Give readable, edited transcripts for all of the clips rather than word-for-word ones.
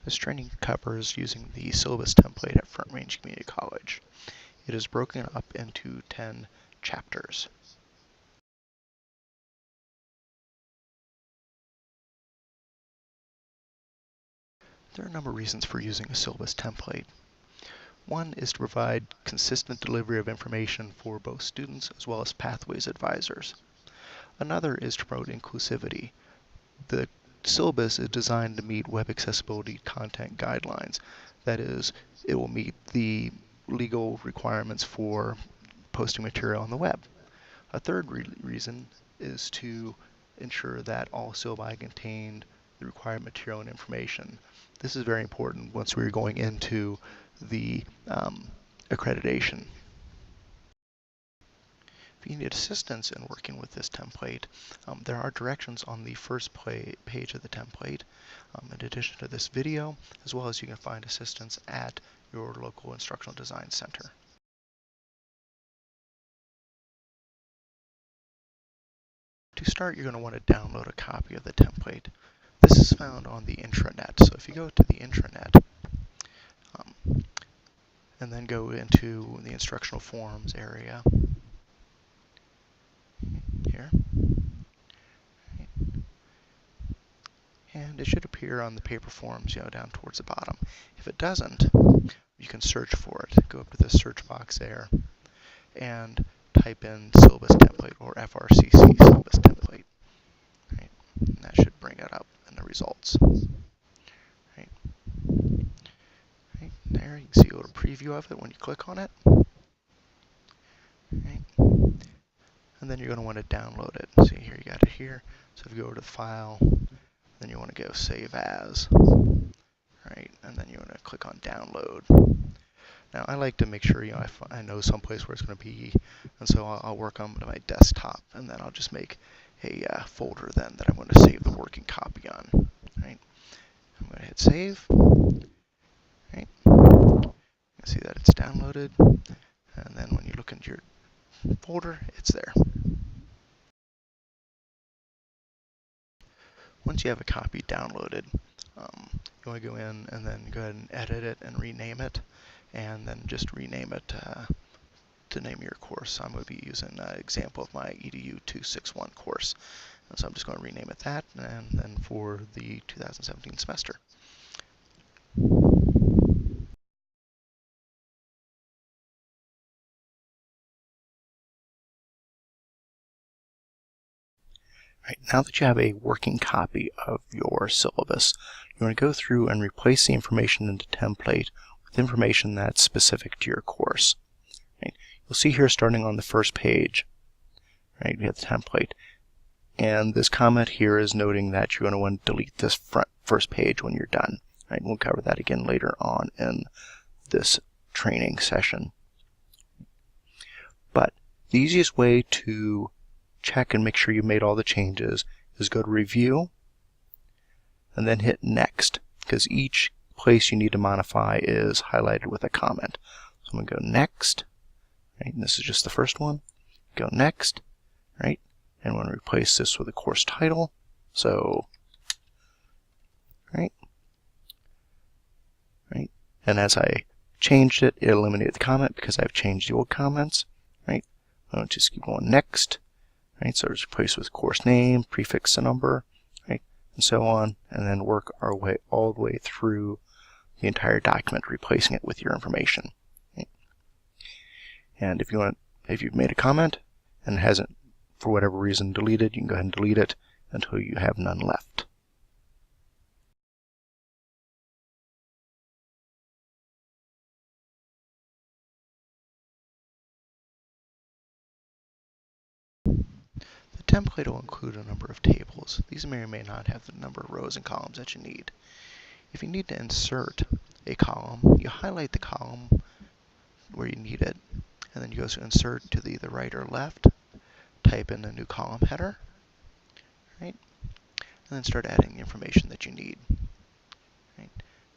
This training covers using the syllabus template at Front Range Community College. It is broken up into 10 chapters. There are a number of reasons for using a syllabus template. One is to provide consistent delivery of information for both students as well as pathways advisors. Another is to promote inclusivity. The syllabus is designed to meet web accessibility content guidelines. That is, it will meet the legal requirements for posting material on the web. A third reason is to ensure that all syllabi contain the required material and information. This is very important once we're going into the accreditation. If you need assistance in working with this template, there are directions on the first page of the template, in addition to this video, as well as you can find assistance at your local instructional design center. To start, you're going to want to download a copy of the template. This is found on the intranet. So if you go to the intranet, and then go into the instructional forums area, here, and it should appear on the paper forms, down towards the bottom. If it doesn't, you can search for it. Go up to the search box there and type in syllabus template or FRCC syllabus template. Right? And that should bring it up in the results. Right? Right? There, you can see a little preview of it when you click on it. Right? And then you're going to want to download it. See here, you got it here. So if you go over to File, then you want to go Save As. Right? And then you want to click on Download. Now, I like to make sure I know someplace where it's going to be, and so I'll work on my desktop, and then I'll just make a folder then that I'm going to save the working copy on. Right? I'm going to hit Save. Right? You can see that it's downloaded, and then when you look into your folder, it's there. Once you have a copy downloaded, you want to go in and then go ahead and edit it and rename it, and then just rename it to name your course. I'm going to be using an example of my EDU 261 course. And so I'm just going to rename it that, and then for the 2017 semester. Right, now that you have a working copy of your syllabus, you want to go through and replace the information in the template with information that's specific to your course. Right? You'll see here starting on the first page, right, we have the template. And this comment here is noting that you're going to want to delete this first page when you're done. Right? We'll cover that again later on in this training session. But the easiest way to check and make sure you made all the changes is go to Review and then hit Next, because each place you need to modify is highlighted with a comment. So I'm going to go Next, right, and this is just the first one. Go Next, right, and we're going to replace this with a course title. So, right, and as I changed it, it eliminated the comment because I've changed the old comments, right. I'll just keep going Next. Right, so it's replaced with course name, prefix and number, right, and so on, and then work our way all the way through the entire document, replacing it with your information. Right? And if you've made a comment and it hasn't, for whatever reason, deleted, you can go ahead and delete it until you have none left. The template will include a number of tables. These may or may not have the number of rows and columns that you need. If you need to insert a column, you highlight the column where you need it, and then you go to Insert to the right or left, type in a new column header, right, and then start adding the information that you need. Right,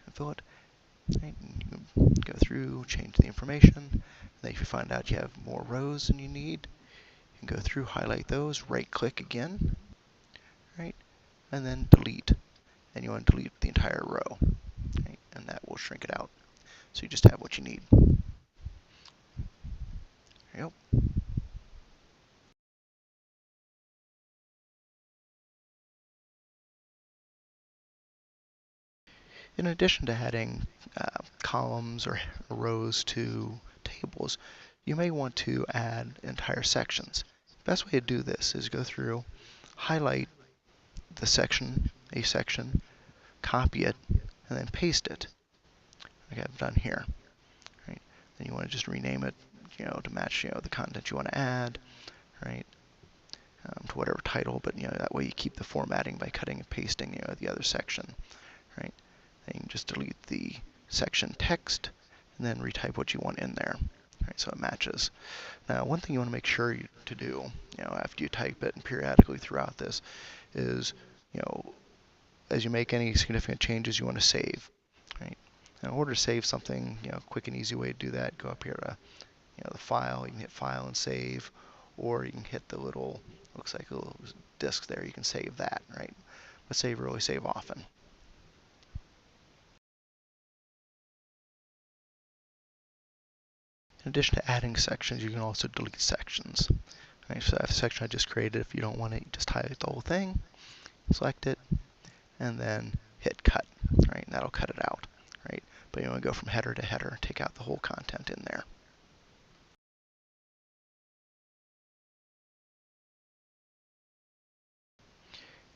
and fill it. Right, and you can go through, change the information. And then if you find out you have more rows than you need, go through, highlight those, right-click again, right, and then delete. And you want to delete the entire row. we'll shrink it out. So you just have what you need. There you go. In addition to adding columns or rows to tables, you may want to add entire sections. The best way to do this is go through, highlight the section, a section, copy it, and then paste it, like I've done here. Right? Then you want to just rename it, to match, the content you want to add, right? To whatever title, but that way you keep the formatting by cutting and pasting, the other section, right? Then you can just delete the section text and then retype what you want in there, right? So it matches. Now, one thing you want to make sure to do, after you type it and periodically throughout this, is, as you make any significant changes, you want to save, right? Now, in order to save something, quick and easy way to do that, go up here to, the file. You can hit File and Save, or you can hit the little, looks like a little disk there. You can save that, right? But save early, save often. In addition to adding sections, you can also delete sections. Right, so that section I just created, if you don't want it, you just highlight the whole thing, select it, and then hit cut, right? And that'll cut it out, right? But you want to go from header to header, take out the whole content in there.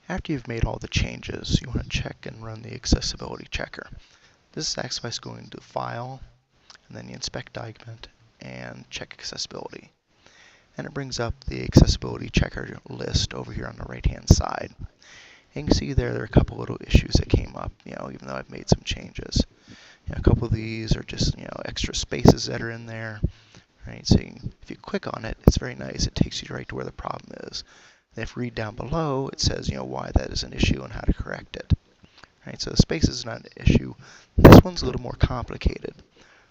After you've made all the changes, you want to check and run the accessibility checker. This is actually by going to File, and then you inspect document, and check accessibility. And it brings up the accessibility checker list over here on the right-hand side. And you can see there are a couple little issues that came up, even though I've made some changes. A couple of these are just, extra spaces that are in there, right? So if you click on it, it's very nice. It takes you right to where the problem is. And if you read down below, it says, why that is an issue and how to correct it. Right? So the space is not an issue. This one's a little more complicated.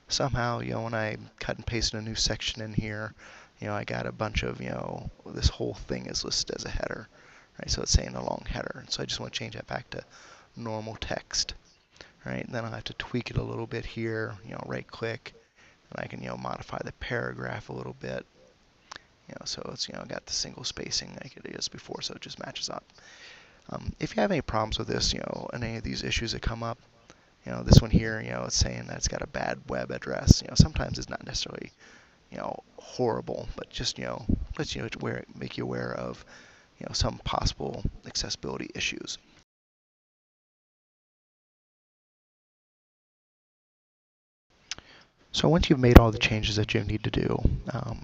Somehow, when I cut and pasted a new section in here, I got a bunch of, this whole thing is listed as a header, right? So it's saying a long header. So I just want to change that back to normal text, right? And then I'll have to tweak it a little bit here, right click, and I can, modify the paragraph a little bit. So it's, got the single spacing like it is before, so it just matches up. If you have any problems with this, any of these issues that come up, this one here, it's saying that it's got a bad web address. Sometimes it's not necessarily, horrible, but just, lets you make you aware of, some possible accessibility issues. So once you've made all the changes that you need to do,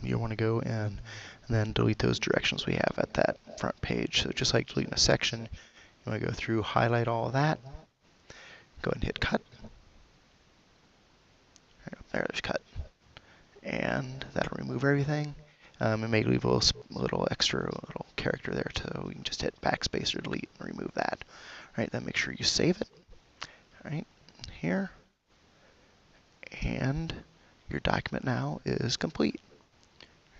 you want to go in and then delete those directions we have at that front page. So just like deleting a section, you want to go through, highlight all of that, go ahead and hit cut. Right up there's cut. And that'll remove everything. It may leave a little extra little character there, so we can just hit backspace or delete and remove that. Right, then make sure you save it. Right, here. And your document now is complete.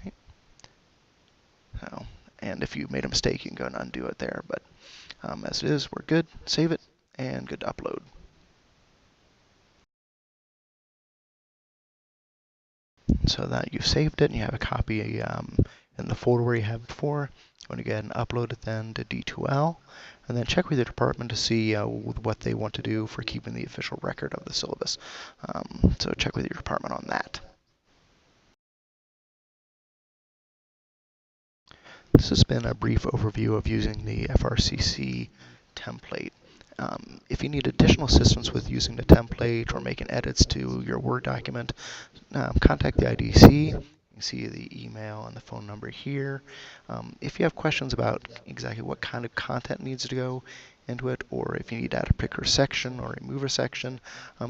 Right? So, and if you made a mistake, you can go and undo it there. But as it is, we're good. Save it, and good to upload. So that you've saved it, and you have a copy in the folder where you have it before. You want to go ahead and upload it then to D2L, and then check with your department to see what they want to do for keeping the official record of the syllabus. So check with your department on that. This has been a brief overview of using the FRCC template. If you need additional assistance with using the template or making edits to your Word document, contact the IDC. You can see the email and the phone number here. If you have questions about exactly what kind of content needs to go into it, or if you need to add a particular section or remove a section,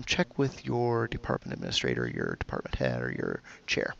check with your department administrator, your department head, or your chair.